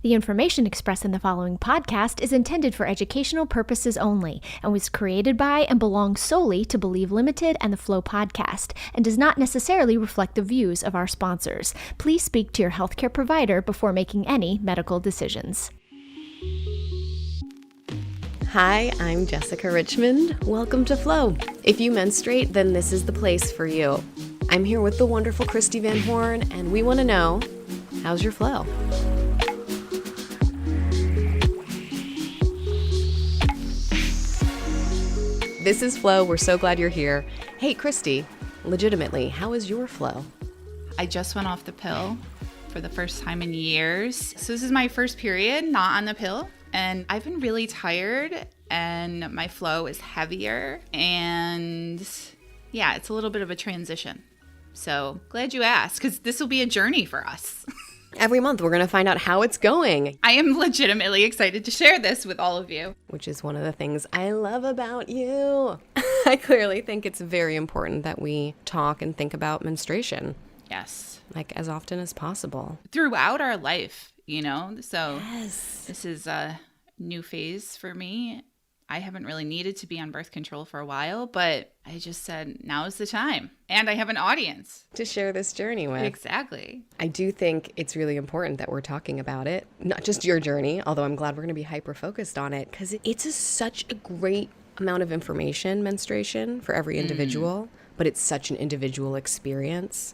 The information expressed in the following podcast is intended for educational purposes only and was created by and belongs solely to Believe Limited and the Flow podcast and does not necessarily reflect the views of our sponsors. Please speak to your healthcare provider before making any medical decisions. Hi, I'm Jessica Richmond. Welcome to Flow. If you menstruate, then this is the place for you. I'm here with the wonderful Christie VanHorne, and we want to know, how's your flow? This is Flow. We're so glad you're here. Hey, Christie, legitimately, how is your flow? I just went off the pill for the first time in years. So this is my first period not on the pill. And I've been really tired and my flow is heavier. And yeah, it's a little bit of a transition. So glad you asked, because this will be a journey for us. Every month, we're going to find out how it's going. I am legitimately excited to share this with all of you. Which is one of the things I love about you. I clearly think it's very important that we talk and think about menstruation. Yes. Like as often as possible. Throughout our life, you know? So yes. This is a new phase for me. I haven't really needed to be on birth control for a while, but I just said, now is the time. And I have an audience to share this journey with. Exactly. I do think it's really important that we're talking about it. Not just your journey, although I'm glad we're going to be hyper-focused on it, because it's such a great amount of information, menstruation, for every individual, but it's such an individual experience.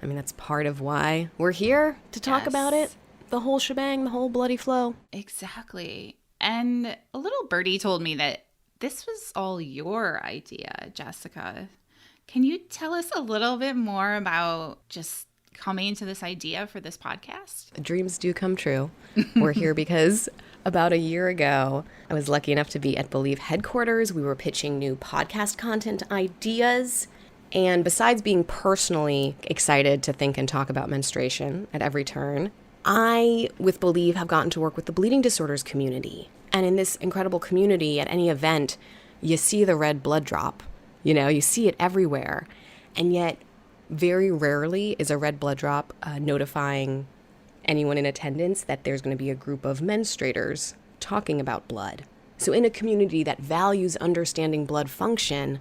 I mean, that's part of why we're here to talk about it. The whole shebang, the whole bloody flow. Exactly. And a little birdie told me that this was all your idea, Jessica. Can you tell us a little bit more about just coming to this idea for this podcast? Dreams do come true. We're here because about a year ago, I was lucky enough to be at Believe headquarters. We were pitching new podcast content ideas. And besides being personally excited to think and talk about menstruation at every turn, I, with Believe, have gotten to work with the bleeding disorders community. And in this incredible community, at any event, you see the red blood drop. You know, you see it everywhere. And yet, very rarely is a red blood drop notifying anyone in attendance that there's going to be a group of menstruators talking about blood. So in a community that values understanding blood function,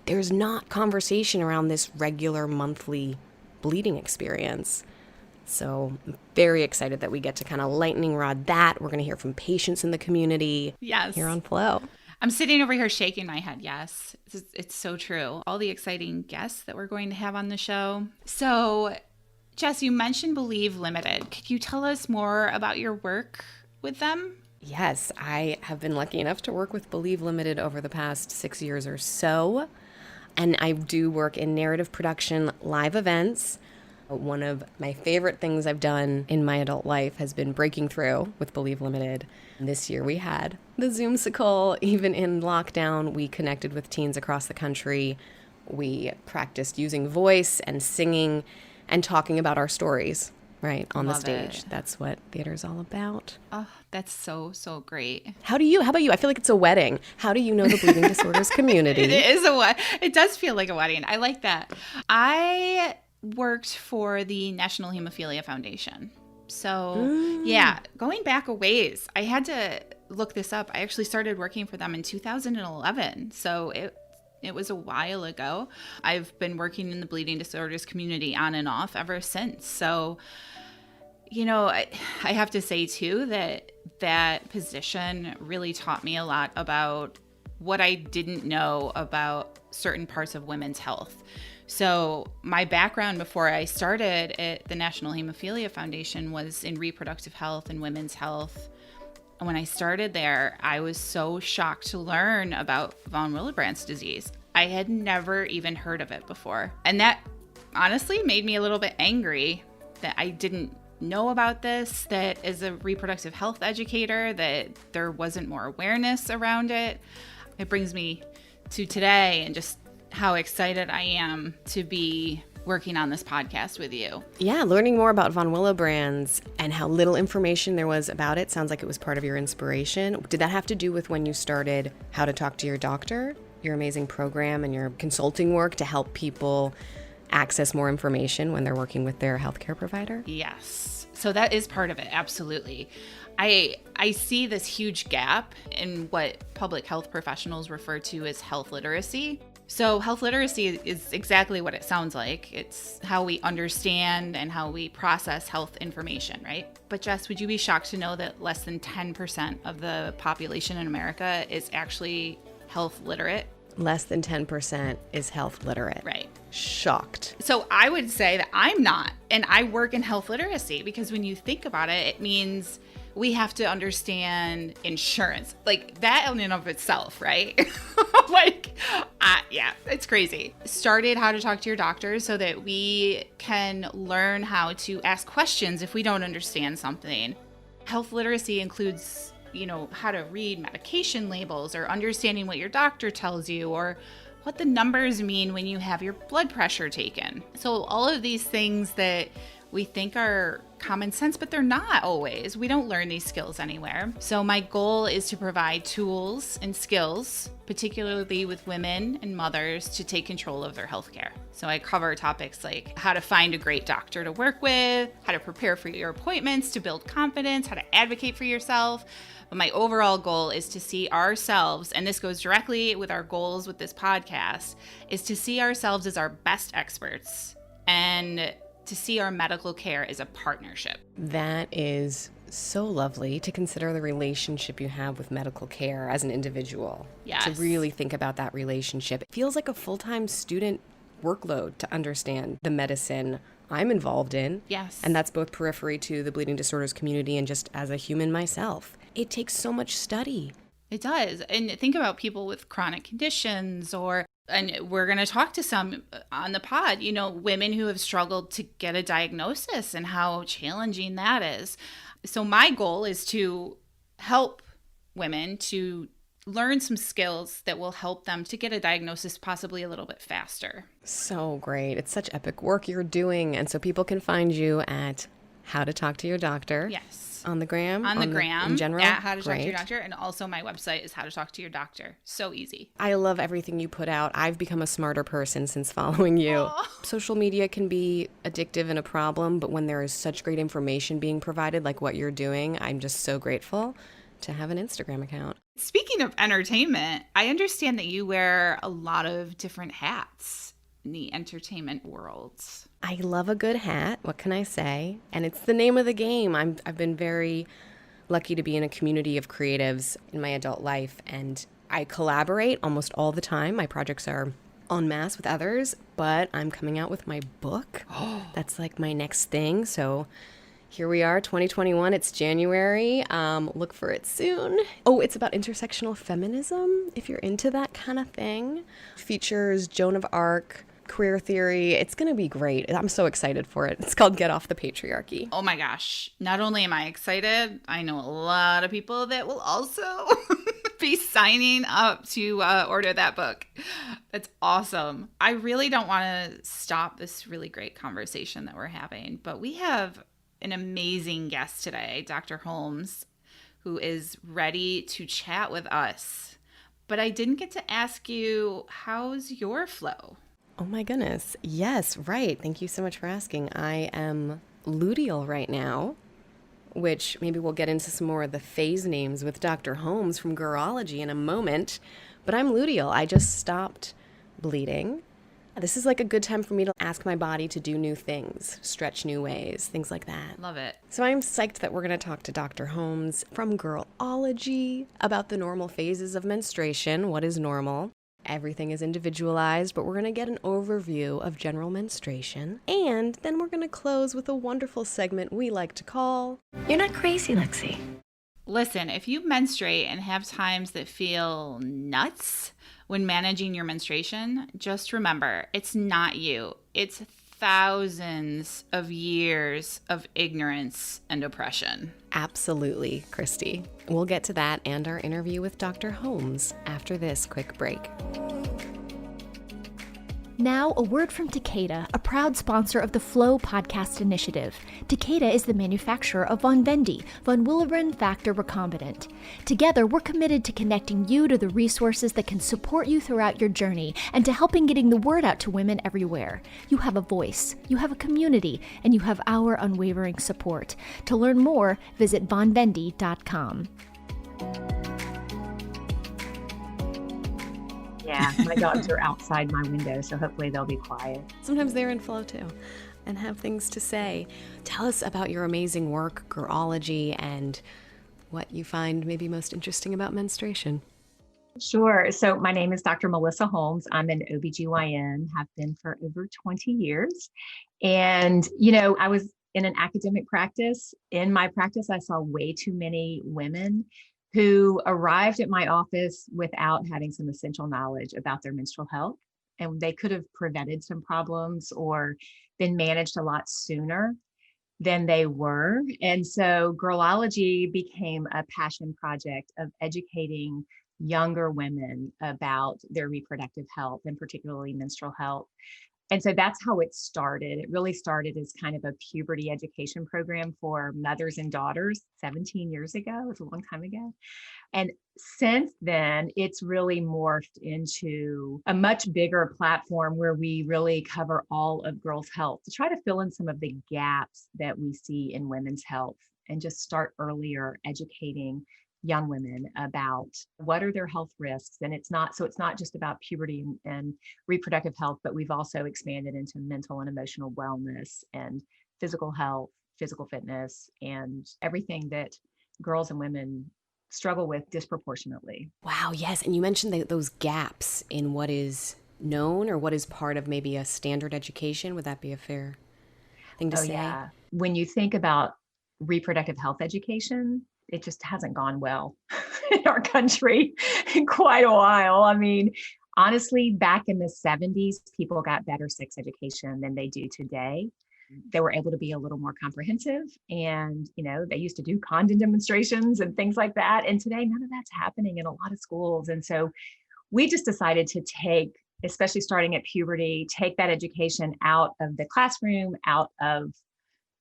there's not conversation around this regular monthly bleeding experience. So I'm very excited that we get to kind of lightning rod that. We're going to hear from patients in the community. Yes. Here on Flow. I'm sitting over here shaking my head. Yes, it's so true. All the exciting guests that we're going to have on the show. So, Jess, you mentioned Believe Limited. Could you tell us more about your work with them? Yes, I have been lucky enough to work with Believe Limited over the past 6 years or so. And I do work in narrative production, live events. One of my favorite things I've done in my adult life has been breaking through with Believe Limited. This year we had the Zoomsicle. Even in lockdown, we connected with teens across the country. We practiced using voice and singing and talking about our stories, right, on the stage. It. That's what theater's all about. Oh, that's so great. How about you? I feel like it's a wedding. How do you know the bleeding disorders community? It does feel like a wedding. I like that. I worked for the National Hemophilia Foundation. So yeah, going back a ways, I had to look this up. I actually started working for them in 2011. So it was a while ago. I've been working in the bleeding disorders community on and off ever since. So, you know, I have to say too that position really taught me a lot about what I didn't know about certain parts of women's health. So my background before I started at the National Hemophilia Foundation was in reproductive health and women's health. And when I started there, I was so shocked to learn about von Willebrand's disease. I had never even heard of it before. And that honestly made me a little bit angry that I didn't know about this, that as a reproductive health educator, that there wasn't more awareness around it. It brings me to today and just how excited I am to be working on this podcast with you. Yeah, learning more about von Willebrand's and how little information there was about it sounds like it was part of your inspiration. Did that have to do with when you started How to Talk to Your Doctor, your amazing program and your consulting work to help people access more information when they're working with their healthcare provider? Yes. So that is part of it. Absolutely. I see this huge gap in what public health professionals refer to as health literacy. So health literacy is exactly what it sounds like. It's how we understand and how we process health information, right? But Jess, would you be shocked to know that less than 10% of the population in America is actually health literate? Less than 10% is health literate. Right. Shocked. So I would say that I'm not, and I work in health literacy, because when you think about it, it means we have to understand insurance, like that in and of itself, right? Yeah, it's crazy. Started how to talk to your doctor so that we can learn how to ask questions if we don't understand something. Health literacy includes, how to read medication labels, or understanding what your doctor tells you, or what the numbers mean when you have your blood pressure taken. So all of these things that we think are common sense, but they're not always. We don't learn these skills anywhere. So my goal is to provide tools and skills, particularly with women and mothers, to take control of their healthcare. So I cover topics like how to find a great doctor to work with, how to prepare for your appointments to build confidence, how to advocate for yourself. But my overall goal is to see ourselves, and this goes directly with our goals with this podcast, is to see ourselves as our best experts and to see our medical care as a partnership. That is so lovely, to consider the relationship you have with medical care as an individual. Yes. To really think about that relationship. It feels like a full-time student workload to understand the medicine I'm involved in. Yes. And that's both periphery to the bleeding disorders community and just as a human myself. It takes so much study. It does. And think about people with chronic conditions, and we're going to talk to some on the pod, women who have struggled to get a diagnosis and how challenging that is. So my goal is to help women to learn some skills that will help them to get a diagnosis possibly a little bit faster. So great. It's such epic work you're doing. And so people can find you at How to Talk to Your Doctor. Yes. On the gram? On the gram. In general? At How to Talk to Your Doctor. And also my website is How to Talk to Your Doctor. So easy. I love everything you put out. I've become a smarter person since following you. Aww. Social media can be addictive and a problem, but when there is such great information being provided like what you're doing, I'm just so grateful to have an Instagram account. Speaking of entertainment, I understand that you wear a lot of different hats in the entertainment world. I love a good hat. What can I say? And it's the name of the game. I've been very lucky to be in a community of creatives in my adult life, and I collaborate almost all the time. My projects are en masse with others, but I'm coming out with my book. That's like my next thing. So here we are, 2021. It's January. Look for it soon. Oh, it's about intersectional feminism, if you're into that kind of thing. Features Joan of Arc, queer theory. It's going to be great. I'm so excited for it. It's called Get Off the Patriarchy. Oh my gosh. Not only am I excited, I know a lot of people that will also be signing up to order that book. That's awesome. I really don't want to stop this really great conversation that we're having, but we have an amazing guest today, Dr. Holmes, who is ready to chat with us. But I didn't get to ask you, how's your flow? Oh my goodness. Yes, right. Thank you so much for asking. I am luteal right now, which maybe we'll get into some more of the phase names with Dr. Holmes from Girlology in a moment. But I'm luteal. I just stopped bleeding. This is like a good time for me to ask my body to do new things, stretch new ways, things like that. Love it. So I'm psyched that we're going to talk to Dr. Holmes from Girlology about the normal phases of menstruation. What is normal? Everything is individualized, but we're going to get an overview of general menstruation. And then we're going to close with a wonderful segment we like to call You're Not Crazy, Lexi. Listen, if you menstruate and have times that feel nuts when managing your menstruation, just remember, it's not you. It's thousands of years of ignorance and oppression. Absolutely, Christie. We'll get to that and our interview with Dr. Holmes after this quick break. Now, a word from Takeda, a proud sponsor of the Flow podcast initiative. Takeda is the manufacturer of Von Vendi, von Willebrand factor recombinant. Together, we're committed to connecting you to the resources that can support you throughout your journey and to helping getting the word out to women everywhere. You have a voice, you have a community, and you have our unwavering support. To learn more, visit vonvendi.com. Yeah, my dogs are outside my window, so hopefully they'll be quiet. Sometimes they're in flow too and have things to say. Tell us about your amazing work, Girlology, and what you find maybe most interesting about menstruation. Sure. So my name is Dr. Melissa Holmes. I'm an OBGYN, have been for over 20 years. And, I was in an academic practice. In my practice, I saw way too many women who arrived at my office without having some essential knowledge about their menstrual health. And they could have prevented some problems or been managed a lot sooner than they were. And so Girlology became a passion project of educating younger women about their reproductive health and particularly menstrual health. And so that's how it started. It really started as kind of a puberty education program for mothers and daughters 17 years ago. It was a long time ago. And since then, it's really morphed into a much bigger platform where we really cover all of girls' health to try to fill in some of the gaps that we see in women's health and just start earlier educating young women about what are their health risks. And it's not just about puberty and reproductive health, but we've also expanded into mental and emotional wellness and physical health, physical fitness, and everything that girls and women struggle with disproportionately. Wow, yes. And you mentioned those gaps in what is known or what is part of maybe a standard education. Would that be a fair thing to say? Yeah. When you think about reproductive health education, it just hasn't gone well in our country in quite a while. I mean, honestly, back in the 70s, people got better sex education than they do today. They were able to be a little more comprehensive and, they used to do condom demonstrations and things like that. And today, none of that's happening in a lot of schools. And so we just decided to take, especially starting at puberty, take that education out of the classroom, out of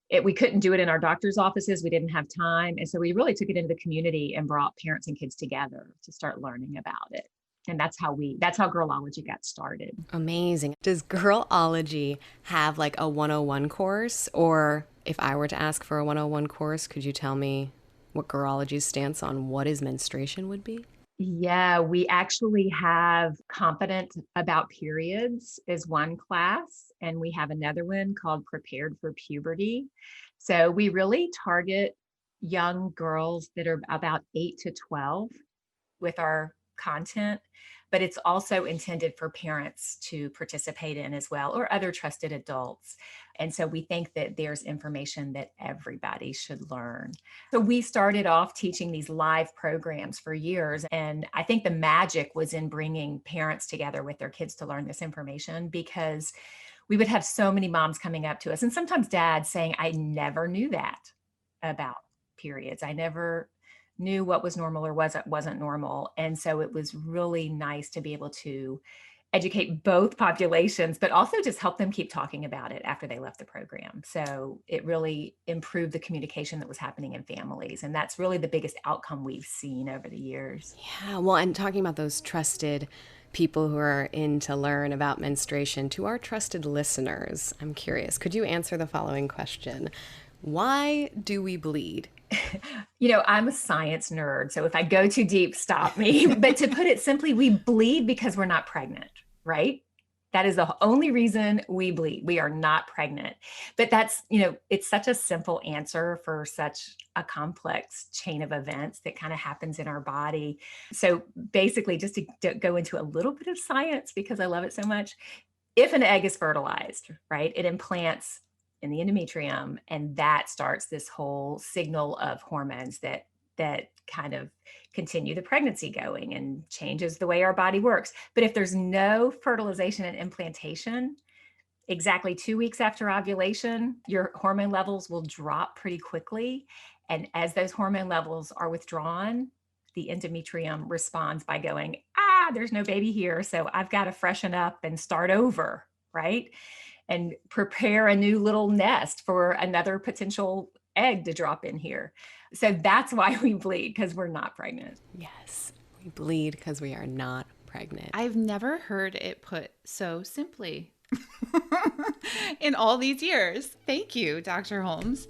it. We couldn't do it in our doctor's offices. We didn't have time. And so we really took it into the community and brought parents and kids together to start learning about it. And that's how Girlology got started. Amazing. Does Girlology have like a 101 course? Or if I were to ask for a 101 course, could you tell me what Girlology's stance on what is menstruation would be? Yeah, we actually have Confident About Periods is one class, and we have another one called Prepared for Puberty. So we really target young girls that are about 8 to 12 with our content, but it's also intended for parents to participate in as well, or other trusted adults. And so we think that there's information that everybody should learn. So we started off teaching these live programs for years. And I think the magic was in bringing parents together with their kids to learn this information, because we would have so many moms coming up to us and sometimes dads saying, I never knew that about periods. I never knew what was normal or wasn't normal. And so it was really nice to be able to educate both populations, but also just help them keep talking about it after they left the program. So it really improved the communication that was happening in families. And that's really the biggest outcome we've seen over the years. Yeah, well, and talking about those trusted people who are in to learn about menstruation, to our trusted listeners, I'm curious, could you answer the following question? Why do we bleed? I'm a science nerd, so if I go too deep, stop me. But to put it simply, we bleed because we're not pregnant, right? That is the only reason we bleed. We are not pregnant. But that's, it's such a simple answer for such a complex chain of events that kind of happens in our body. So basically, just to go into a little bit of science, because I love it so much, if an egg is fertilized, right, it implants in the endometrium, and that starts this whole signal of hormones that kind of continue the pregnancy going and changes the way our body works. But if there's no fertilization and implantation, exactly 2 weeks after ovulation, your hormone levels will drop pretty quickly. And as those hormone levels are withdrawn, the endometrium responds by going, there's no baby here. So I've got to freshen up and start over, right? And prepare a new little nest for another potential egg to drop in here. So that's why we bleed, because we're not pregnant. Yes, we bleed because we are not pregnant. I've never heard it put so simply in all these years. Thank you, Dr. Holmes.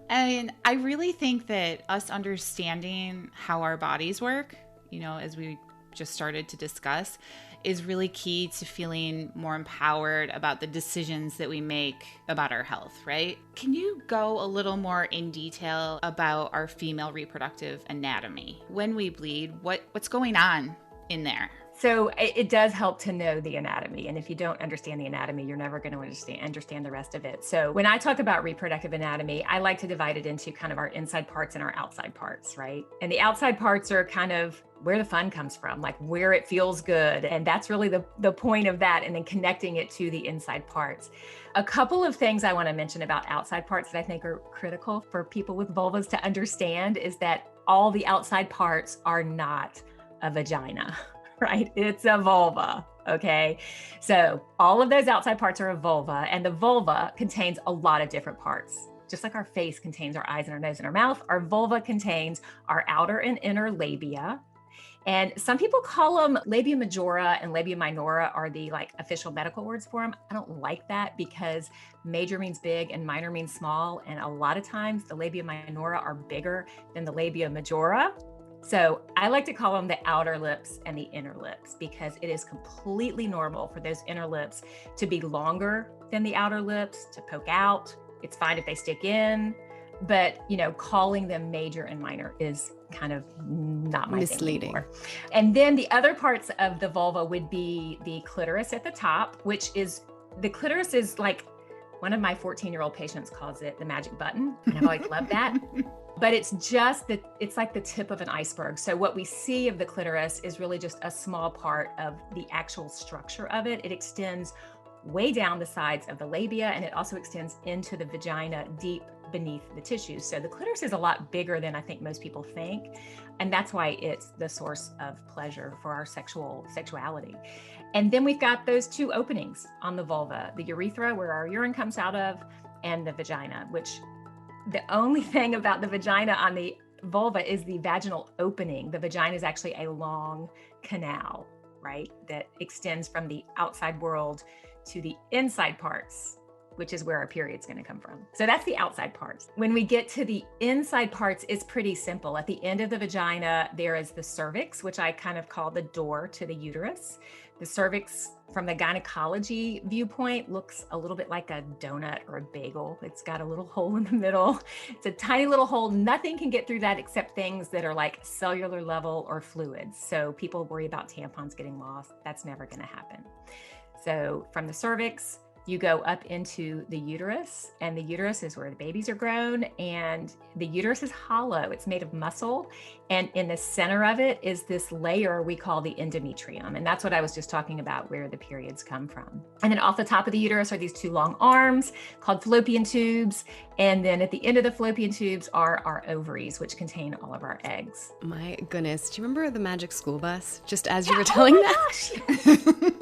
And I really think that us understanding how our bodies work, as we just started to discuss, is really key to feeling more empowered about the decisions that we make about our health, right? Can you go a little more in detail about our female reproductive anatomy? When we bleed, what's going on in there? So it does help to know the anatomy. And if you don't understand the anatomy, you're never going to understand the rest of it. So when I talk about reproductive anatomy, I like to divide it into kind of our inside parts and our outside parts, right? And the outside parts are kind of where the fun comes from, like where it feels good. And that's really the point of that. And then connecting it to the inside parts. A couple of things I want to mention about outside parts that I think are critical for people with vulvas to understand is that all the outside parts are not a vagina. Right? It's a vulva. Okay. So all of those outside parts are a vulva, and the vulva contains a lot of different parts. Just like our face contains our eyes and our nose and our mouth, our vulva contains our outer and inner labia. And some people call them labia majora and labia minora are the official medical words for them. I don't like that because major means big and minor means small. And a lot of times the labia minora are bigger than the labia majora. So I like to call them the outer lips and the inner lips because it is completely normal for those inner lips to be longer than the outer lips, to poke out. It's fine if they stick in, but calling them major and minor is kind of not my misleading. Thing anymore. And then the other parts of the vulva would be the clitoris at the top, the clitoris is like one of my 14-year-old patients calls it the magic button. And I've always loved that. But it's like the tip of an iceberg. So what we see of the clitoris is really just a small part of the actual structure of it. It extends way down the sides of the labia, and it also extends into the vagina deep beneath the tissues. So the clitoris is a lot bigger than I think most people think. And that's why it's the source of pleasure for our sexuality. And then we've got those two openings on the vulva, the urethra where our urine comes out of, and the vagina, which the only thing about the vagina on the vulva is the vaginal opening. The vagina is actually a long canal, right? That extends from the outside world to the inside parts, which is where our period's going to come from. So that's the outside parts. When we get to the inside parts, it's pretty simple. At the end of the vagina, there is the cervix, which I kind of call the door to the uterus. The cervix, from the gynecology viewpoint, looks a little bit like a donut or a bagel. It's got a little hole in the middle. It's a tiny little hole. Nothing can get through that except things that are like cellular level or fluids. So people worry about tampons getting lost. That's never going to happen. So from the cervix, you go up into the uterus, and the uterus is where the babies are grown, and the uterus is hollow. It's made of muscle, and in the center of it is this layer we call the endometrium, and that's what I was just talking about, where the periods come from. And then off the top of the uterus are these two long arms called fallopian tubes, and then at the end of the fallopian tubes are our ovaries, which contain all of our eggs. My goodness, do you remember the magic school bus? Just as you were telling that?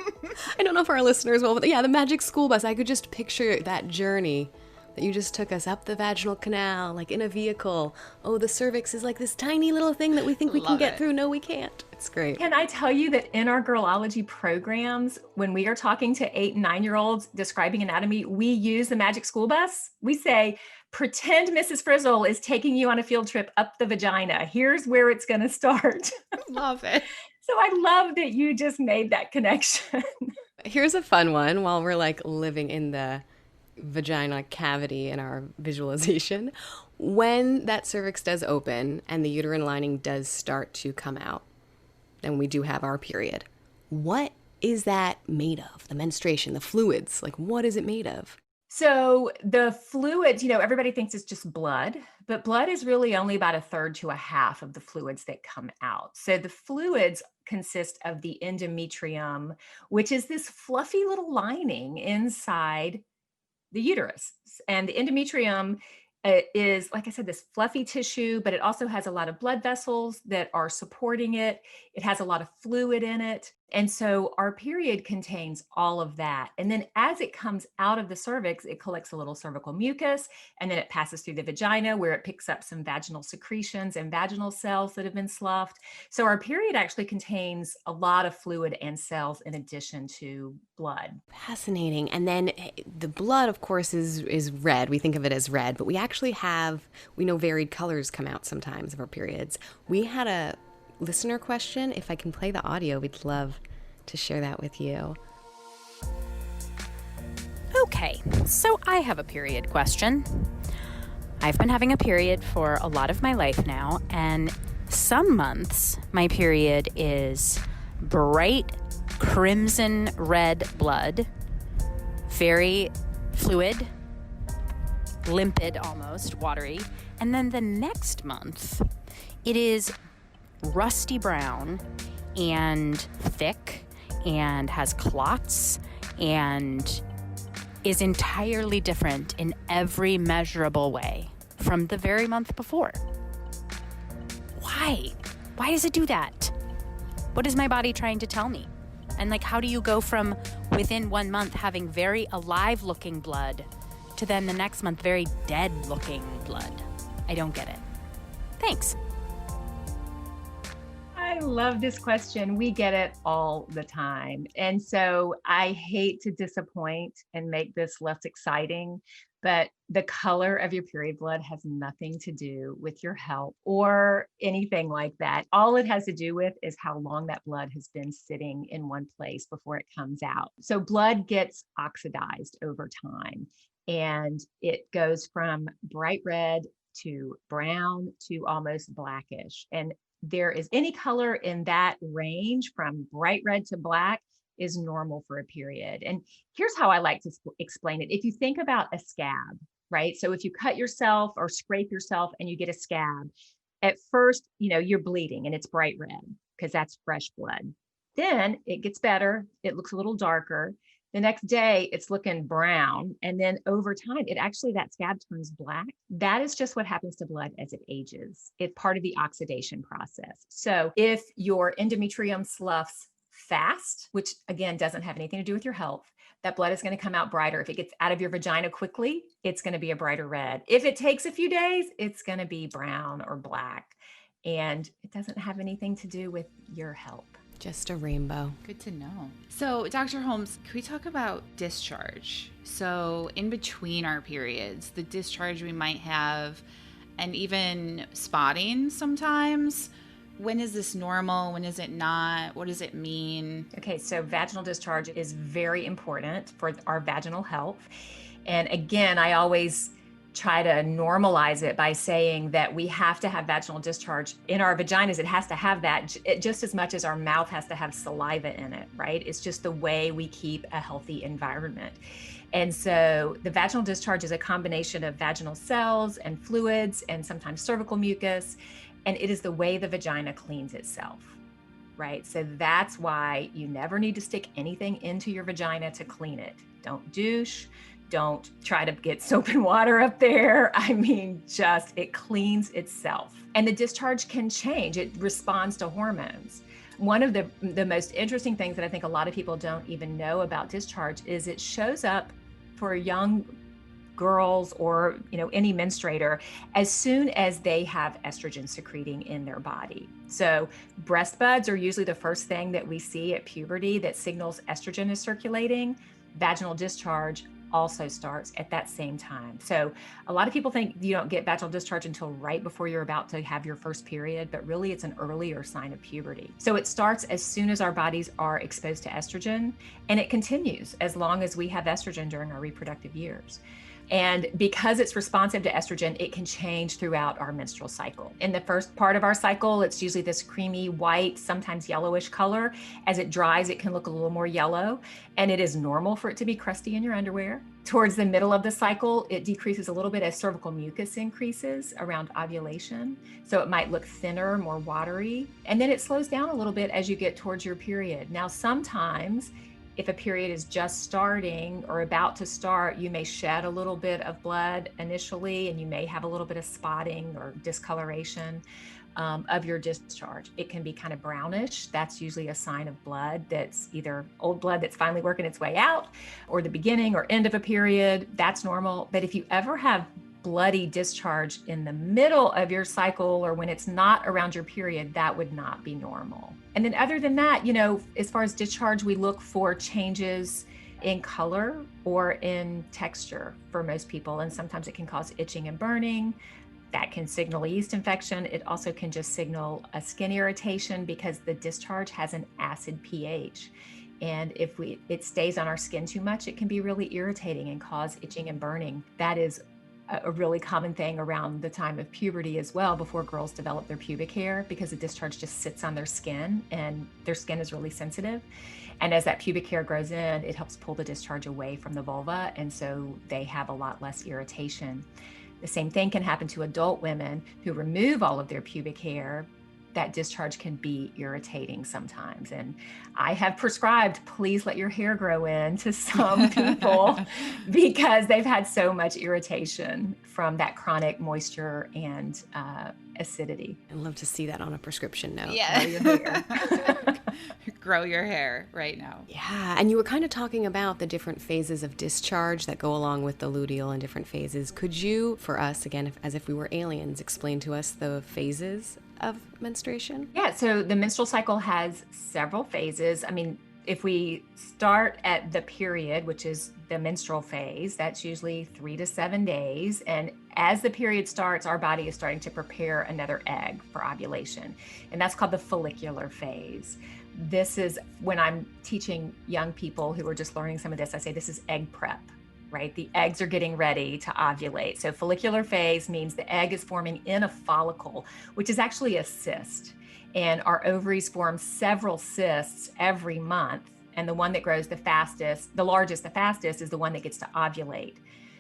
I don't know if our listeners will, but yeah, the magic school bus. I could just picture that journey that you just took us up the vaginal canal, like in a vehicle. Oh, the cervix is like this tiny little thing that we think we can get through. No, we can't. It's great. Can I tell you that in our Girlology programs, when we are talking to 8 and 9-year-olds describing anatomy, we use the magic school bus. We say, pretend Mrs. Frizzle is taking you on a field trip up the vagina. Here's where it's going to start. Love it. So I love that you just made that connection. Here's a fun one while we're like living in the vagina cavity in our visualization. When that cervix does open and the uterine lining does start to come out, then we do have our period. What is that made of? The menstruation, the fluids, like what is it made of? So the fluids, everybody thinks it's just blood, but blood is really only about 1/3 to 1/2 of the fluids that come out. So the fluids consist of the endometrium, which is this fluffy little lining inside the uterus. And the endometrium is, like I said, this fluffy tissue, but it also has a lot of blood vessels that are supporting it. It has a lot of fluid in it. And so our period contains all of that. And then as it comes out of the cervix, it collects a little cervical mucus, and then it passes through the vagina where it picks up some vaginal secretions and vaginal cells that have been sloughed. So our period actually contains a lot of fluid and cells in addition to blood. Fascinating. And then the blood, of course, is red. We think of it as red, but we actually we know varied colors come out sometimes of our periods. We had a listener question. If I can play the audio, we'd love to share that with you. Okay, so I have a period question. I've been having a period for a lot of my life now, and some months my period is bright crimson red blood, very fluid, limpid almost, watery. And then the next month, it is rusty brown and thick and has clots and is entirely different in every measurable way from the very month before. Why? Why does it do that? What is my body trying to tell me? And like, how do you go from within 1 month having very alive looking blood to then the next month very dead looking blood? I don't get it. Thanks. I love this question. We get it all the time. And so I hate to disappoint and make this less exciting, but the color of your period blood has nothing to do with your health or anything like that. All it has to do with is how long that blood has been sitting in one place before it comes out. So blood gets oxidized over time, and it goes from bright red to brown to almost blackish. And there is any color in that range from bright red to black is normal for a period. And here's how I like to explain it. If you think about a scab, right? So if you cut yourself or scrape yourself and you get a scab, at first, you're bleeding and it's bright red because that's fresh blood. Then it gets better. It looks a little darker. The next day it's looking brown. And then over time, that scab turns black. That is just what happens to blood as it ages. It's part of the oxidation process. So if your endometrium sloughs fast, which again, doesn't have anything to do with your health, that blood is going to come out brighter. If it gets out of your vagina quickly, it's going to be a brighter red. If it takes a few days, it's going to be brown or black. And it doesn't have anything to do with your health. Just a rainbow. Good to know. So, Dr. Holmes, can we talk about discharge? So, in between our periods, the discharge we might have, and even spotting sometimes. When is this normal? When is it not? What does it mean? Okay, so vaginal discharge is very important for our vaginal health. And again, I always try to normalize it by saying that we have to have vaginal discharge in our vaginas. It has to have that just as much as our mouth has to have saliva in it, right? It's just the way we keep a healthy environment. And so the vaginal discharge is a combination of vaginal cells and fluids and sometimes cervical mucus. And it is the way the vagina cleans itself, right? So that's why you never need to stick anything into your vagina to clean it. Don't douche. Don't try to get soap and water up there. I mean, it cleans itself. And the discharge can change. It responds to hormones. One of the most interesting things that I think a lot of people don't even know about discharge is it shows up for young girls or any menstruator as soon as they have estrogen secreting in their body. So breast buds are usually the first thing that we see at puberty that signals estrogen is circulating. Vaginal discharge also starts at that same time. So a lot of people think you don't get vaginal discharge until right before you're about to have your first period, but really it's an earlier sign of puberty. So it starts as soon as our bodies are exposed to estrogen, and it continues as long as we have estrogen during our reproductive years. And because it's responsive to estrogen, it can change throughout our menstrual cycle. In the first part of our cycle, it's usually this creamy white, sometimes yellowish color. As it dries, it can look a little more yellow, and it is normal for it to be crusty in your underwear. Towards the middle of the cycle, it decreases a little bit as cervical mucus increases around ovulation. So it might look thinner, more watery. And then it slows down a little bit as you get towards your period. Now, sometimes if a period is just starting or about to start, you may shed a little bit of blood initially, and you may have a little bit of spotting or discoloration. of your discharge. It can be kind of brownish. That's usually a sign of blood that's either old blood that's finally working its way out, or the beginning or end of a period. That's normal. But if you ever have bloody discharge in the middle of your cycle or when it's not around your period, that would not be normal. And then other than that, as far as discharge, we look for changes in color or in texture for most people. And sometimes it can cause itching and burning. That can signal a yeast infection. It also can just signal a skin irritation because the discharge has an acid pH. And if it stays on our skin too much, it can be really irritating and cause itching and burning. That is a really common thing around the time of puberty as well, before girls develop their pubic hair, because the discharge just sits on their skin and their skin is really sensitive. And as that pubic hair grows in, it helps pull the discharge away from the vulva. And so they have a lot less irritation. The same thing can happen to adult women who remove all of their pubic hair. That discharge can be irritating sometimes. And I have prescribed, please let your hair grow in to some people because they've had so much irritation from that chronic moisture and acidity. I'd love to see that on a prescription note. Yeah. Grow your hair. Grow your hair right now. Yeah. And you were kind of talking about the different phases of discharge that go along with the luteal and different phases. Could you, for us, again, as if we were aliens, explain to us the phases of menstruation? Yeah, so the menstrual cycle has several phases. I mean, if we start at the period, which is the menstrual phase, that's usually 3 to 7 days. And as the period starts, our body is starting to prepare another egg for ovulation. And that's called the follicular phase. This is when I'm teaching young people who are just learning some of this, I say this is egg prep. Right? The eggs are getting ready to ovulate. So follicular phase means the egg is forming in a follicle, which is actually a cyst. And our ovaries form several cysts every month. And the one that grows the fastest, the largest, the fastest is the one that gets to ovulate.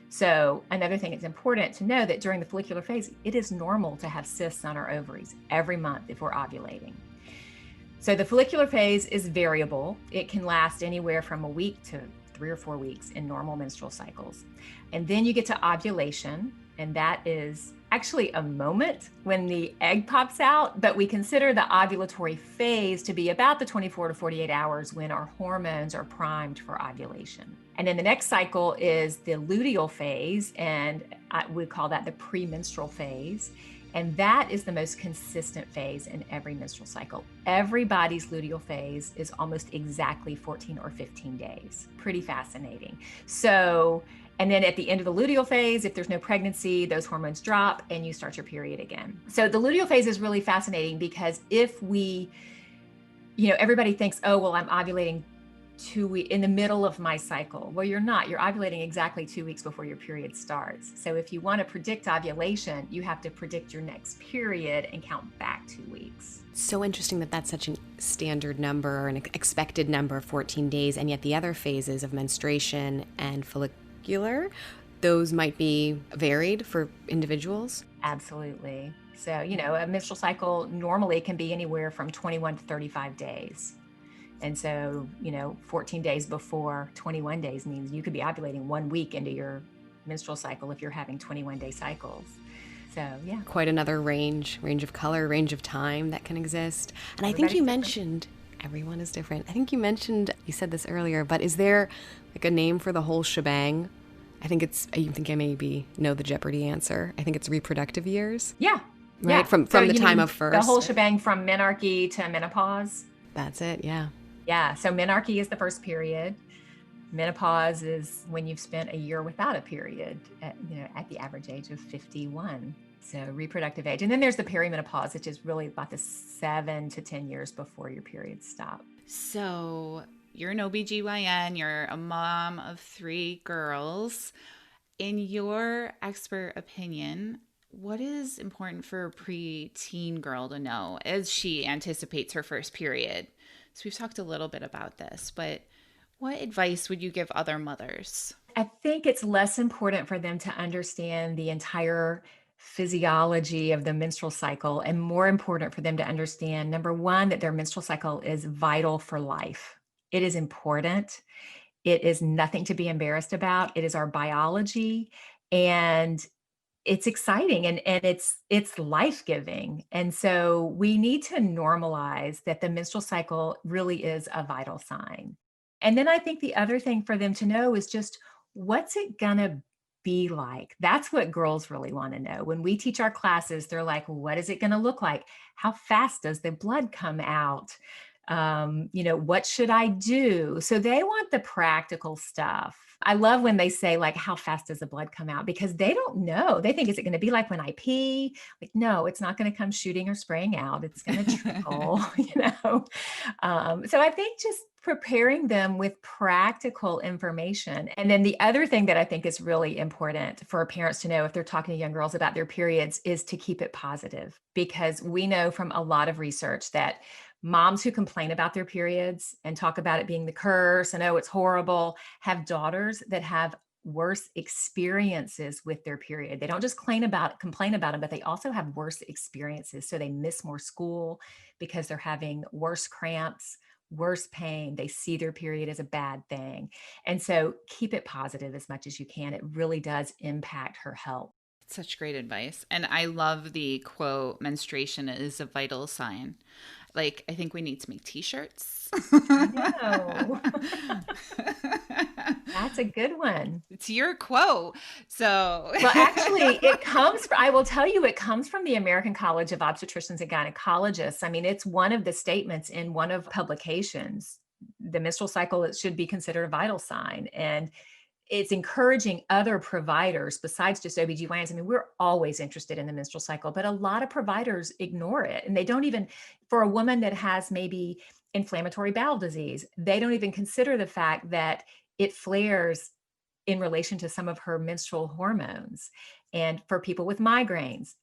So another thing it's important to know that during the follicular phase, it is normal to have cysts on our ovaries every month if we're ovulating. So the follicular phase is variable. It can last anywhere from a week to 3 or 4 weeks in normal menstrual cycles. And then you get to ovulation, and that is actually a moment when the egg pops out, but we consider the ovulatory phase to be about the 24 to 48 hours when our hormones are primed for ovulation. And then the next cycle is the luteal phase, and we call that the premenstrual phase. And that is the most consistent phase in every menstrual cycle. Everybody's luteal phase is almost exactly 14 or 15 days. Pretty fascinating. So, and then at the end of the luteal phase, if there's no pregnancy, those hormones drop and you start your period again. So the luteal phase is really fascinating because if we, everybody thinks, oh, well, I'm ovulating 2 weeks in the middle of my cycle. Well, you're not. You're ovulating exactly 2 weeks before your period starts. So if you want to predict ovulation, you have to predict your next period and count back 2 weeks. So interesting that that's such a standard number or an expected number of 14 days, and yet the other phases of menstruation and follicular, those might be varied for individuals. Absolutely. So, a menstrual cycle normally can be anywhere from 21 to 35 days. And so, 14 days before 21 days means you could be ovulating 1 week into your menstrual cycle if you're having 21-day cycles. So, yeah. Quite another range of color, range of time that can exist. And I think you mentioned, everyone is different. I think you said this earlier, but is there like a name for the whole shebang? I think I maybe know the Jeopardy answer. I think it's reproductive years. Yeah. Right? Yeah. From the time of first. The whole shebang from menarche to menopause. That's it, yeah. Yeah, so menarche is the first period. Menopause is when you've spent a year without a period at the average age of 51. So reproductive age. And then there's the perimenopause, which is really about the 7 to 10 years before your periods stop. So you're an OBGYN, you're a mom of 3 girls. In your expert opinion, what is important for a preteen girl to know as she anticipates her first period? So we've talked a little bit about this, but what advice would you give other mothers? I think it's less important for them to understand the entire physiology of the menstrual cycle and more important for them to understand, number one, that their menstrual cycle is vital for life. It is important. It is nothing to be embarrassed about. It is our biology. And it's exciting and it's life-giving. And so we need to normalize that the menstrual cycle really is a vital sign. And then I think the other thing for them to know is just what's it gonna be like? That's what girls really want to know. When we teach our classes, they're like, what is it going to look like? How fast does the blood come out? What should I do? So they want the practical stuff. I love when they say, like, how fast does the blood come out? Because they don't know. They think, is it going to be like when I pee? Like, no, it's not going to come shooting or spraying out. It's going to trickle, So I think just preparing them with practical information. And then the other thing that I think is really important for parents to know if they're talking to young girls about their periods is to keep it positive, because we know from a lot of research that moms who complain about their periods and talk about it being the curse and, oh, it's horrible, have daughters that have worse experiences with their period. They don't just complain about them, but they also have worse experiences. So they miss more school because they're having worse cramps, worse pain. They see their period as a bad thing. And so keep it positive as much as you can. It really does impact her health. Such great advice. And I love the quote, menstruation is a vital sign. Like, I think we need to make t-shirts. I know. That's a good one. It's your quote. So, well, actually, I will tell you, it comes from the American College of Obstetricians and Gynecologists. I mean, it's one of the statements in one of publications. The menstrual cycle, it should be considered a vital sign. And it's encouraging other providers besides just OBGYNs. I mean, we're always interested in the menstrual cycle, but a lot of providers ignore it. And they don't even, for a woman that has maybe inflammatory bowel disease, they don't even consider the fact that it flares in relation to some of her menstrual hormones. And for people with migraines,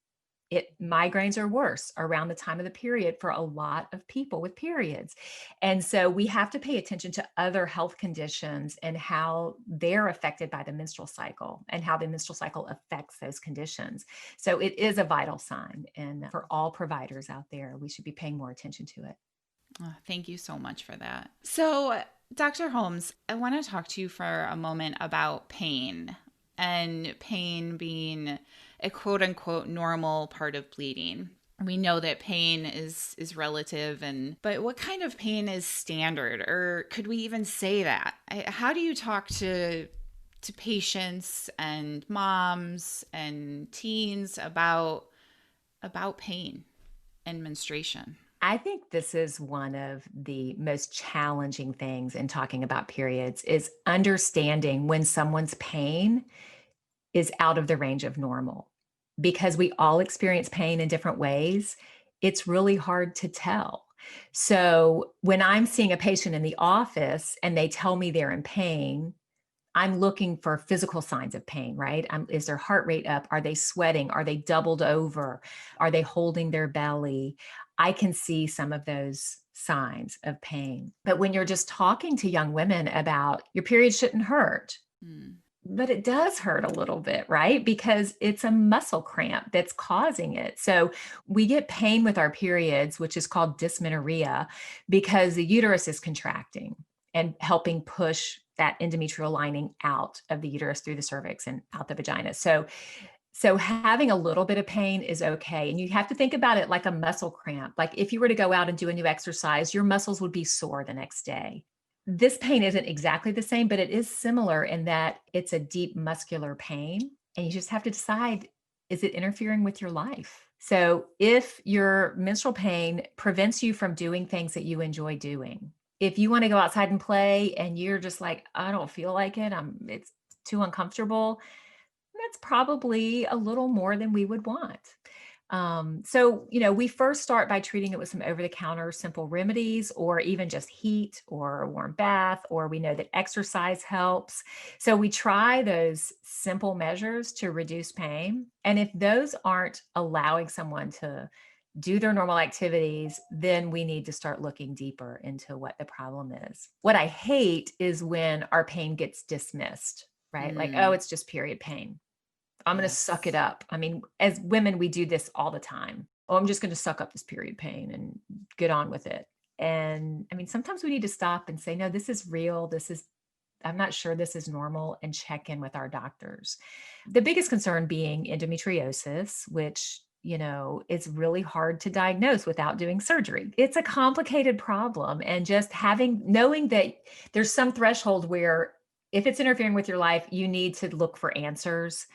migraines are worse around the time of the period for a lot of people with periods. And so we have to pay attention to other health conditions and how they're affected by the menstrual cycle and how the menstrual cycle affects those conditions. So it is a vital sign. And for all providers out there, we should be paying more attention to it. Oh, thank you so much for that. So, Dr. Holmes, I want to talk to you for a moment about pain, and pain being a quote unquote normal part of bleeding. We know that pain is relative, but what kind of pain is standard, or could we even say that? How do you talk to patients and moms and teens about pain and menstruation? I think this is one of the most challenging things in talking about periods, is understanding when someone's pain is out of the range of normal. Because we all experience pain in different ways, it's really hard to tell. So when I'm seeing a patient in the office and they tell me they're in pain, I'm looking for physical signs of pain, right? Is their heart rate up? Are they sweating? Are they doubled over? Are they holding their belly? I can see some of those signs of pain. But when you're just talking to young women about your period shouldn't hurt, but it does hurt a little bit, right? Because it's a muscle cramp that's causing it. So we get pain with our periods, which is called dysmenorrhea, because the uterus is contracting and helping push that endometrial lining out of the uterus through the cervix and out the vagina. So having a little bit of pain is okay. And you have to think about it like a muscle cramp. Like if you were to go out and do a new exercise, your muscles would be sore the next day. This pain isn't exactly the same, but it is similar in that it's a deep muscular pain. And you just have to decide, is it interfering with your life? So if your menstrual pain prevents you from doing things that you enjoy doing, if you want to go outside and play and you're just like, I don't feel like it, it's too uncomfortable, that's probably a little more than we would want. So, we first start by treating it with some over-the-counter simple remedies, or even just heat or a warm bath, or we know that exercise helps. So we try those simple measures to reduce pain. And if those aren't allowing someone to do their normal activities, then we need to start looking deeper into what the problem is. What I hate is when our pain gets dismissed, right? Like, oh, it's just period pain. I'm going to suck it up. I mean, as women, we do this all the time. Oh, I'm just going to suck up this period pain and get on with it. And I mean, sometimes we need to stop and say, no, this is real. This is I'm not sure this is normal, and check in with our doctors. The biggest concern being endometriosis, which, it's really hard to diagnose without doing surgery. It's a complicated problem. And just knowing that there's some threshold where if it's interfering with your life, you need to look for answers.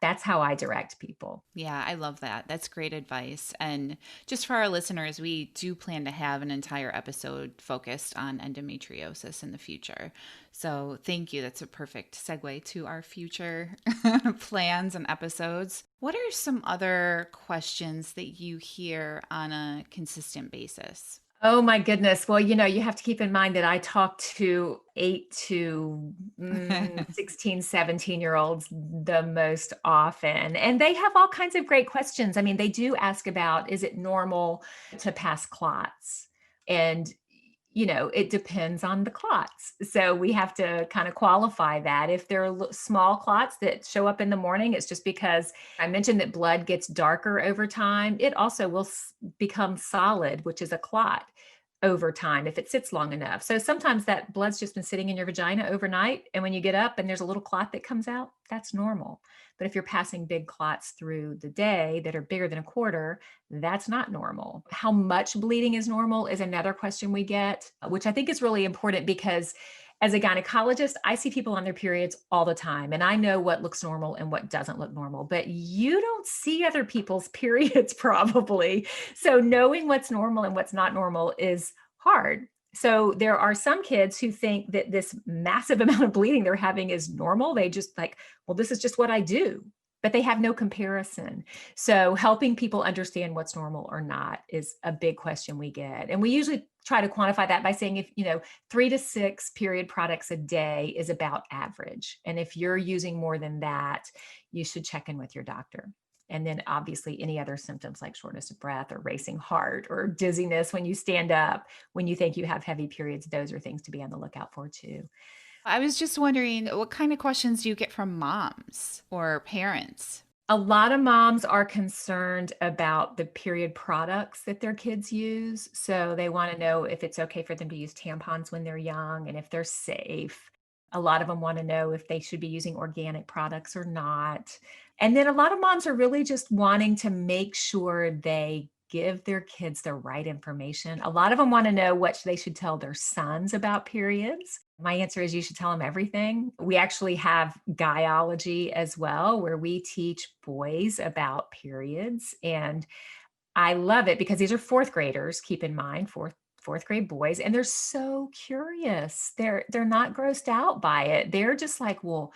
That's how I direct people. Yeah, I love that. That's great advice. And just for our listeners, we do plan to have an entire episode focused on endometriosis in the future. So thank you. That's a perfect segue to our future plans and episodes. What are some other questions that you hear on a consistent basis? Oh my goodness. Well, you have to keep in mind that I talk to 8 to 16, 17-year-olds the most often, and they have all kinds of great questions. I mean, they do ask about, is it normal to pass clots? And it depends on the clots. So we have to kind of qualify that. If they're small clots that show up in the morning, it's just because I mentioned that blood gets darker over time. It also will become solid, which is a clot, over time if it sits long enough. So sometimes that blood's just been sitting in your vagina overnight, and when you get up and there's a little clot that comes out, that's normal. But if you're passing big clots through the day that are bigger than a quarter, that's not normal. How much bleeding is normal is another question we get, which I think is really important, because as a gynecologist, I see people on their periods all the time, and I know what looks normal and what doesn't look normal, but you don't see other people's periods probably. So knowing what's normal and what's not normal is hard. So there are some kids who think that this massive amount of bleeding they're having is normal. They just well, this is just what I do, but they have no comparison. So helping people understand what's normal or not is a big question we get. And we usually try to quantify that by saying, if 3 to 6 period products a day is about average. And if you're using more than that, you should check in with your doctor. And then obviously any other symptoms like shortness of breath or racing heart or dizziness when you stand up, when you think you have heavy periods, those are things to be on the lookout for too. I was just wondering, what kind of questions do you get from moms or parents? A lot of moms are concerned about the period products that their kids use. So they want to know if it's okay for them to use tampons when they're young and if they're safe. A lot of them want to know if they should be using organic products or not. And then a lot of moms are really just wanting to make sure they give their kids the right information. A lot of them want to know what they should tell their sons about periods. My answer is you should tell them everything. We actually have Girlology as well, where we teach boys about periods. And I love it because these are fourth graders, keep in mind, fourth grade boys, and they're so curious. They're not grossed out by it. They're just like, well,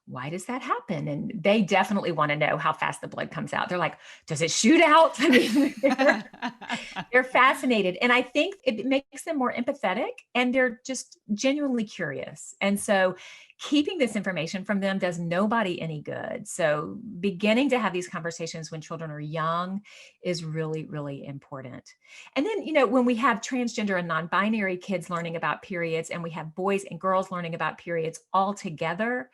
why does that happen? And they definitely want to know how fast the blood comes out. They're like, does it shoot out? I mean, they're fascinated. And I think it makes them more empathetic, and they're just genuinely curious. And so keeping this information from them does nobody any good. So beginning to have these conversations when children are young is really, really important. And then, when we have transgender and non-binary kids learning about periods, and we have boys and girls learning about periods all together,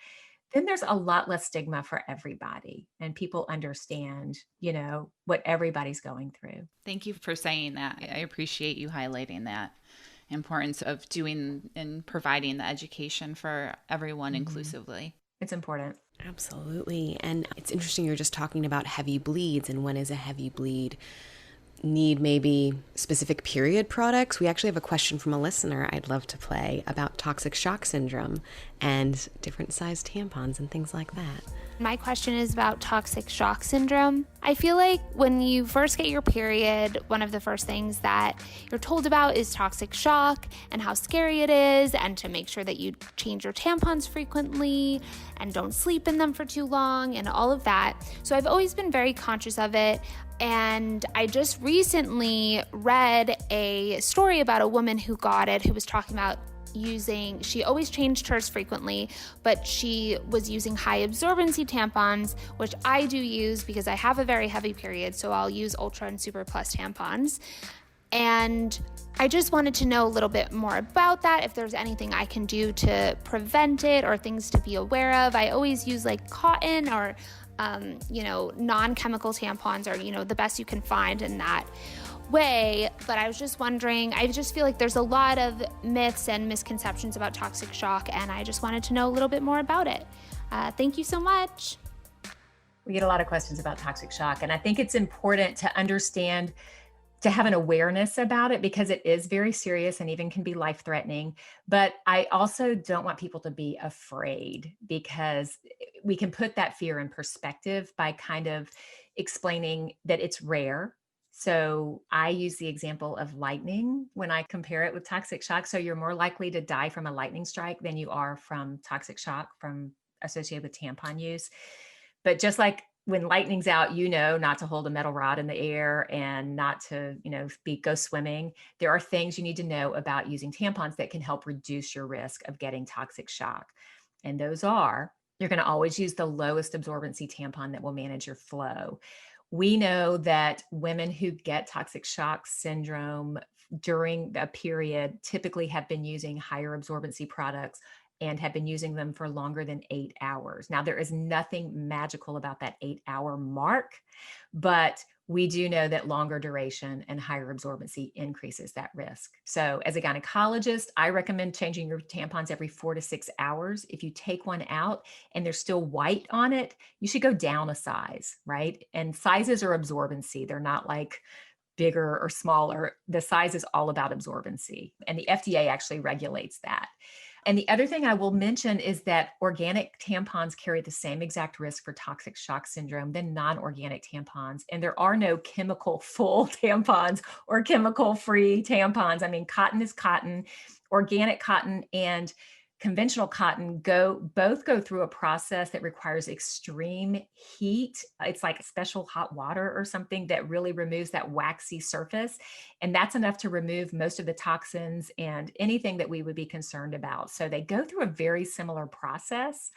then there's a lot less stigma for everybody, and people understand, what everybody's going through. Thank you for saying that. I appreciate you highlighting that importance of doing and providing the education for everyone inclusively. It's important. Absolutely. And it's interesting, you're just talking about heavy bleeds, and when is a heavy bleed? Need maybe specific period products? We actually have a question from a listener I'd love to play about toxic shock syndrome and different sized tampons and things like that. My question is about toxic shock syndrome. I feel like when you first get your period, one of the first things that you're told about is toxic shock and how scary it is, and to make sure that you change your tampons frequently and don't sleep in them for too long and all of that. So I've always been very conscious of it. And I just recently read a story about a woman who got it, who was talking about she always changed hers frequently, but she was using high absorbency tampons, which I do use because I have a very heavy period. So I'll use Ultra and Super Plus tampons. And I just wanted to know a little bit more about that, if there's anything I can do to prevent it or things to be aware of. I always use cotton or non-chemical tampons, or, the best you can find in that. way, but I was just wondering, I just feel like there's a lot of myths and misconceptions about toxic shock, and I just wanted to know a little bit more about it. Thank you so much. We get a lot of questions about toxic shock, and I think it's important to understand, to have an awareness about it, because it is very serious and even can be life-threatening. But I also don't want people to be afraid, because we can put that fear in perspective by kind of explaining that it's rare. So I use the example of lightning when I compare it with toxic shock. So you're more likely to die from a lightning strike than you are from toxic shock from associated with tampon use. But just like when lightning's out, not to hold a metal rod in the air and not to, go swimming. There are things you need to know about using tampons that can help reduce your risk of getting toxic shock. And those are, you're going to always use the lowest absorbency tampon that will manage your flow. We know that women who get toxic shock syndrome during a period typically have been using higher absorbency products and have been using them for longer than 8 hours. Now, there is nothing magical about that 8-hour mark, but we do know that longer duration and higher absorbency increases that risk. So as a gynecologist, I recommend changing your tampons every 4 to 6 hours. If you take one out and there's still white on it, you should go down a size, right? And sizes are absorbency. They're not like bigger or smaller. The size is all about absorbency. And the FDA actually regulates that. And the other thing I will mention is that organic tampons carry the same exact risk for toxic shock syndrome than non-organic tampons. And there are no chemical full tampons or chemical free tampons. I mean, cotton is cotton. Organic cotton and conventional cotton both go through a process that requires extreme heat. It's like special hot water or something that really removes that waxy surface. And that's enough to remove most of the toxins and anything that we would be concerned about. So they go through a very similar process.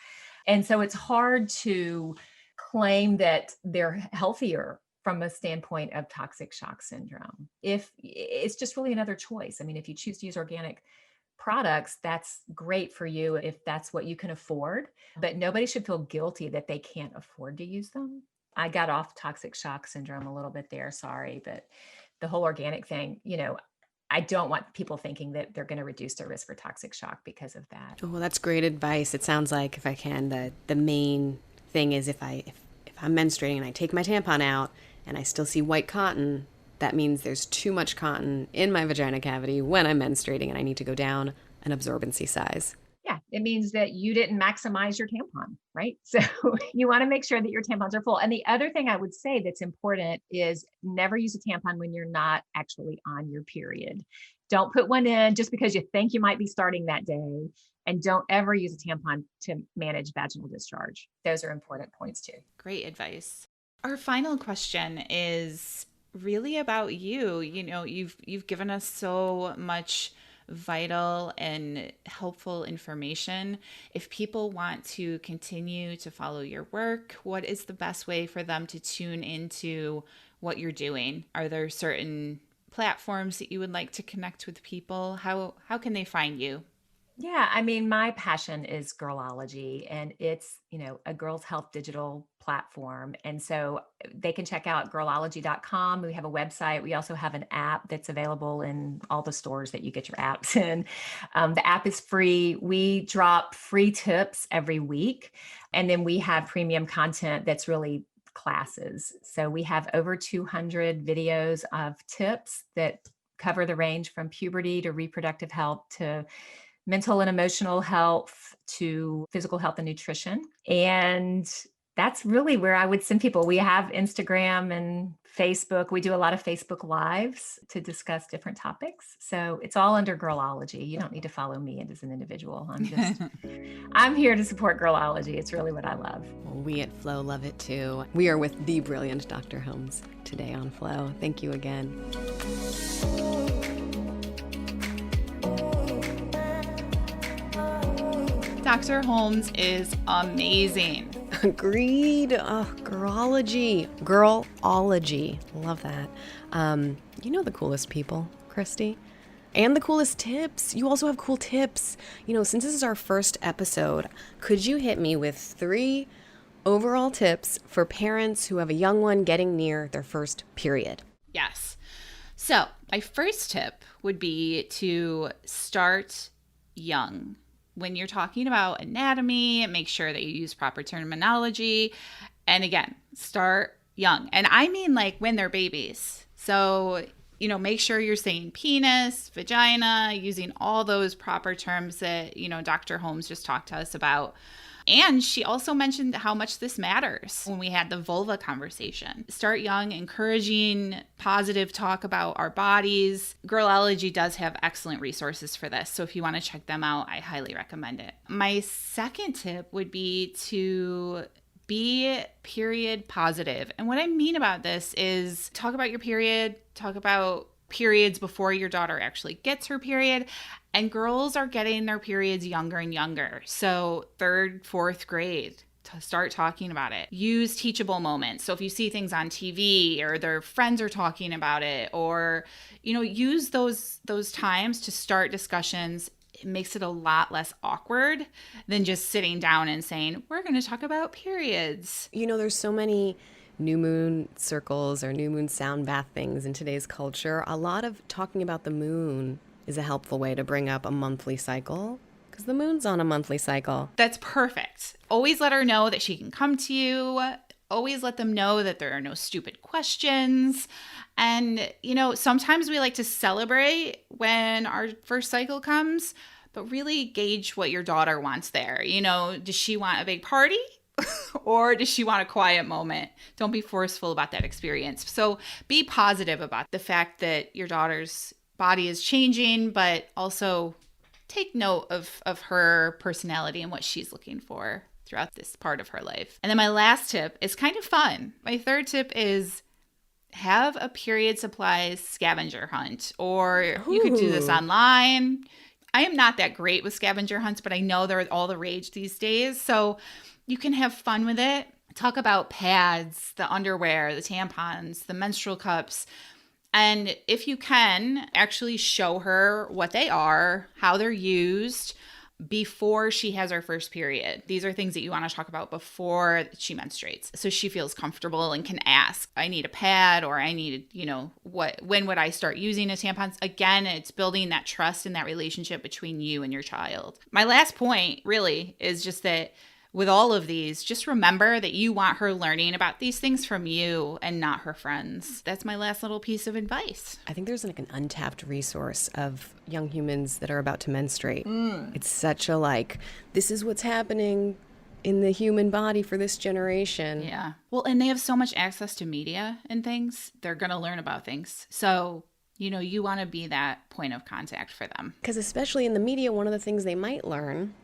And so it's hard to claim that they're healthier from a standpoint of toxic shock syndrome. If it's just really another choice. I mean, if you choose to use organic products, that's great for you if that's what you can afford, but nobody should feel guilty that they can't afford to use them. I got off toxic shock syndrome a little bit there, sorry, but the whole organic thing, I don't want people thinking that they're going to reduce their risk for toxic shock because of that. Oh, well, that's great advice. It sounds like, if I can, the main thing is if I'm menstruating and I take my tampon out and I still see white cotton, that means there's too much cotton in my vagina cavity when I'm menstruating and I need to go down an absorbency size. Yeah, it means that you didn't maximize your tampon, right? So you want to make sure that your tampons are full. And the other thing I would say that's important is never use a tampon when you're not actually on your period. Don't put one in just because you think you might be starting that day. And don't ever use a tampon to manage vaginal discharge. Those are important points too. Great advice. Our final question is really about you. You've given us so much vital and helpful information. If people want to continue to follow your work, what is the best way for them to tune into what you're doing? Are there certain platforms that you would like to connect with people? How can they find you? Yeah, I mean, my passion is Girlology, and it's, a girls' health digital platform. And so they can check out girlology.com. We have a website. We also have an app that's available in all the stores that you get your apps in. The app is free. We drop free tips every week. And then we have premium content that's really classes. So we have over 200 videos of tips that cover the range from puberty to reproductive health to mental and emotional health to physical health and nutrition. And that's really where I would send people. We have Instagram and Facebook. We do a lot of Facebook Lives to discuss different topics. So it's all under Girlology. You don't need to follow me as an individual. I'm here to support Girlology. It's really what I love. Well, we at Flow love it too. We are with the brilliant Dr. Holmes today on Flow. Thank you again. Dr. Holmes is amazing. Agreed. Oh, Girlology. Girlology. Love that. The coolest people, Christie. And the coolest tips. You also have cool tips. Since this is our first episode, could you hit me with 3 overall tips for parents who have a young one getting near their first period? Yes. So my first tip would be to start young. When you're talking about anatomy, make sure that you use proper terminology. And again, start young. And I mean like when they're babies. So, make sure you're saying penis, vagina, using all those proper terms that, Dr. Holmes just talked to us about. And she also mentioned how much this matters when we had the vulva conversation. Start young, encouraging positive talk about our bodies. Girlology does have excellent resources for this. So if you want to check them out, I highly recommend it. My second tip would be to be period positive. And what I mean about this is talk about your period, talk about periods before your daughter actually gets her period. And girls are getting their periods younger and younger. So 3rd, 4th grade, to start talking about it. Use teachable moments. So if you see things on TV or their friends are talking about it, or, use those times to start discussions. It makes it a lot less awkward than just sitting down and saying, we're going to talk about periods. There's so many new moon circles or new moon sound bath things in today's culture. A lot of talking about the moon is a helpful way to bring up a monthly cycle because the moon's on a monthly cycle. That's perfect. Always let her know that she can come to you. Always let them know that there are no stupid questions. And, sometimes we like to celebrate when our first cycle comes, but really gauge what your daughter wants there. Does she want a big party? Or does she want a quiet moment? Don't be forceful about that experience. So be positive about the fact that your daughter's body is changing, but also take note of her personality and what she's looking for throughout this part of her life. And then my last tip is kind of fun. My third tip is have a period supplies scavenger hunt, or you could do this online. I am not that great with scavenger hunts, but I know they're all the rage these days. So you can have fun with it. Talk about pads, the underwear, the tampons, the menstrual cups. And if you can, actually show her what they are, how they're used before she has her first period. These are things that you want to talk about before she menstruates. So she feels comfortable and can ask, I need a pad, or I need, when would I start using a tampon? Again, it's building that trust and that relationship between you and your child. My last point really is just that with all of these, just remember that you want her learning about these things from you and not her friends. That's my last little piece of advice. I think there's an untapped resource of young humans that are about to menstruate. It's such a this is what's happening in the human body for this generation. Yeah. Well, and they have so much access to media and things. They're going to learn about things. So, you want to be that point of contact for them. Because especially in the media, one of the things they might learn,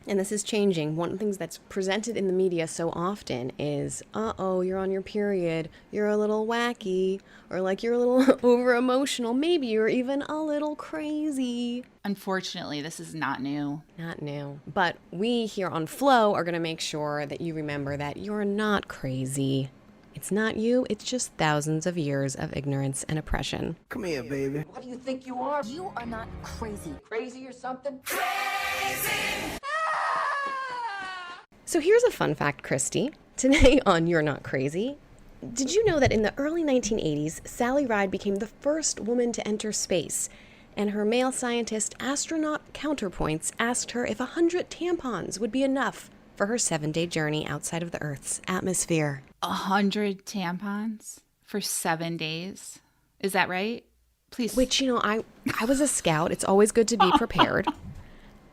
and this is changing, one of the things that's presented in the media so often is, you're on your period, you're a little wacky, or you're a little over-emotional, maybe you're even a little crazy. Unfortunately, this is not new. Not new. But we here on Flow are going to make sure that you remember that you're not crazy. It's not you, it's just thousands of years of ignorance and oppression. Come here, baby. What do you think you are? You are not crazy. Crazy or something? Crazy! So here's a fun fact, Christie. Today on You're Not Crazy. Did you know that in the early 1980s, Sally Ride became the first woman to enter space, and her male scientist astronaut counterpoints asked her if 100 tampons would be enough for her 7-day journey outside of the Earth's atmosphere. 100 tampons for 7 days? Is that right? Please. Which, I was a scout. It's always good to be prepared.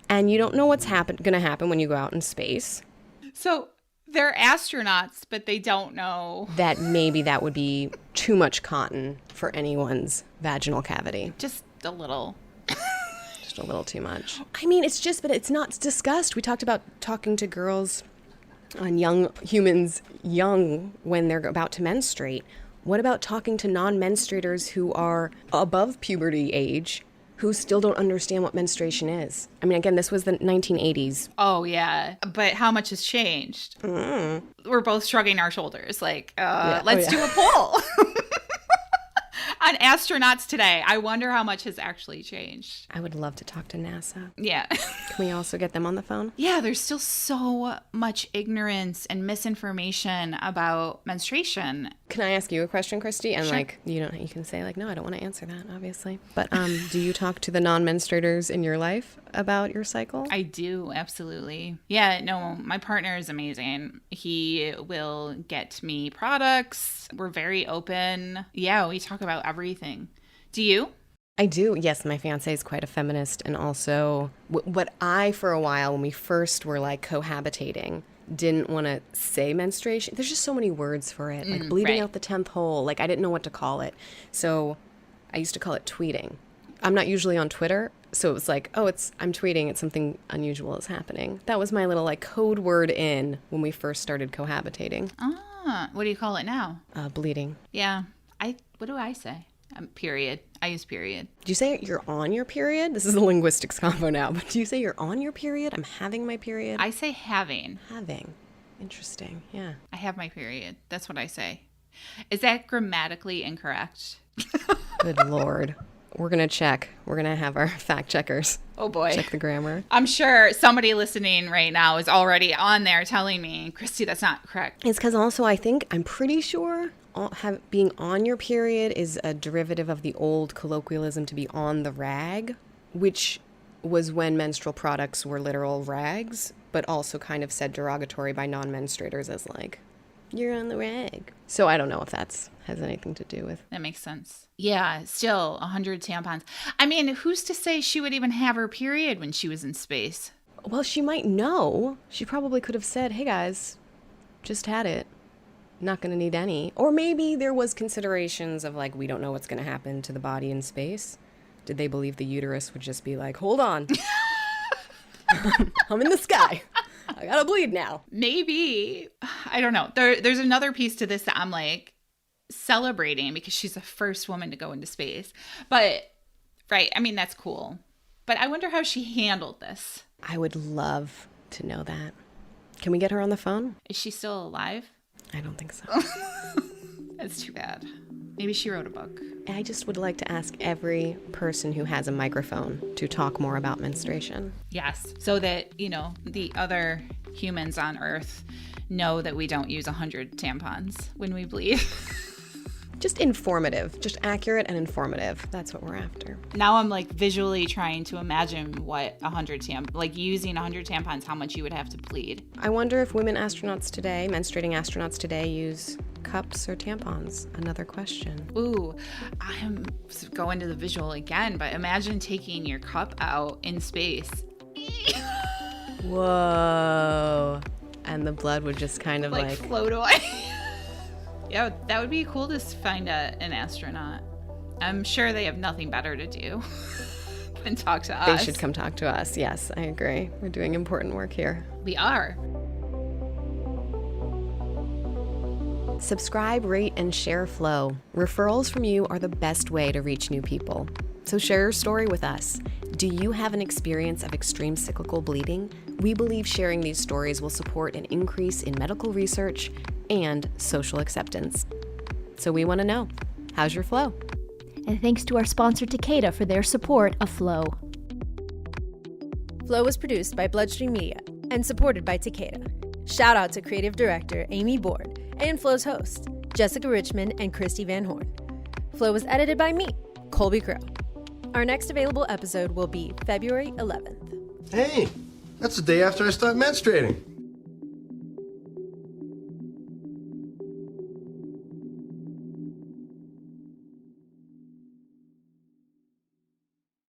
And you don't know what's going to happen when you go out in space. So they're astronauts, but they don't know that maybe that would be too much cotton for anyone's vaginal cavity. Just a little. Just a little too much. I mean, but it's not discussed. We talked about talking to girls on young humans when they're about to menstruate. What about talking to non-menstruators who are above puberty age, who still don't understand what menstruation is? I mean, again, this was the 1980s. Oh, yeah. But how much has changed? We're both shrugging our shoulders let's do a poll on astronauts today. I wonder how much has actually changed. I would love to talk to NASA. Yeah. Can we also get them on the phone? Yeah, there's still so much ignorance and misinformation about menstruation. Can I ask you a question, Christy? And Sure. you can say no, I don't want to answer that, obviously. But do you talk to the non-menstruators in your life about your cycle? I do, absolutely. Yeah, no, my partner is amazing. He will get me products. We're very open. Yeah, we talk about everything. Do you? I do. Yes, my fiance is quite a feminist. And also what I, for a while, when we first were cohabitating, didn't want to say menstruation. There's just so many words for it, bleeding right. out the 10th hole. I didn't know what to call it. So I used to call it tweeting. I'm not usually on Twitter, so it was I'm tweeting, it's something unusual is happening. That was my little code word in when we first started cohabitating. What do you call it now? Bleeding. Yeah. What do I say? Period. I use period. Do you say you're on your period? This is a linguistics combo now, but do you say you're on your period? I'm having my period? I say having. Having. Interesting. Yeah. I have my period. That's what I say. Is that grammatically incorrect? Good Lord. We're going to check. We're going to have our fact checkers. Oh boy. Check the grammar. I'm sure somebody listening right now is already on there telling me, Christy, that's not correct. It's because also I'm pretty sure being on your period is a derivative of the old colloquialism to be on the rag, which was when menstrual products were literal rags, but also kind of said derogatory by non-menstruators as you're on the rag. So I don't know if that's has anything to do with. That makes sense. Yeah, still 100 tampons. I mean, who's to say she would even have her period when she was in space? Well, she might know. She probably could have said, hey guys, just had it. Not going to need any. Or maybe there was considerations of we don't know what's going to happen to the body in space. Did they believe the uterus would just be hold on. I'm in the sky. I got to bleed now. Maybe. I don't know. There's another piece to this that I'm celebrating because she's the first woman to go into space. But, right, I mean, that's cool. But I wonder how she handled this. I would love to know that. Can we get her on the phone? Is she still alive? I don't think so. That's too bad. Maybe she wrote a book. I just would like to ask every person who has a microphone to talk more about menstruation. Yes. So that, the other humans on Earth know that we don't use 100 tampons when we bleed. Just informative. Just accurate and informative. That's what we're after. Now I'm visually trying to imagine what 100 using 100 tampons, how much you would have to bleed. I wonder if menstruating astronauts today use cups or tampons. Another question. Ooh, I'm going to the visual again, but imagine taking your cup out in space. Whoa. And the blood would just kind of float away. Yeah, that would be cool to find an astronaut. I'm sure they have nothing better to do than talk to us. They should come talk to us. Yes, I agree. We're doing important work here. We are. Subscribe, rate, and share Flow. Referrals from you are the best way to reach new people. So share your story with us. Do you have an experience of extreme cyclical bleeding? We believe sharing these stories will support an increase in medical research and social acceptance. So we want to know, how's your flow? And thanks to our sponsor Takeda for their support of Flow. Flow was produced by BloodStream Media and supported by Takeda. Shout out to creative director Amy Board and Flow's host, Jessica Richmond and Christie VanHorne. Flow was edited by me, Colby Crow. Our next available episode will be February 11th. Hey, that's the day after I start menstruating.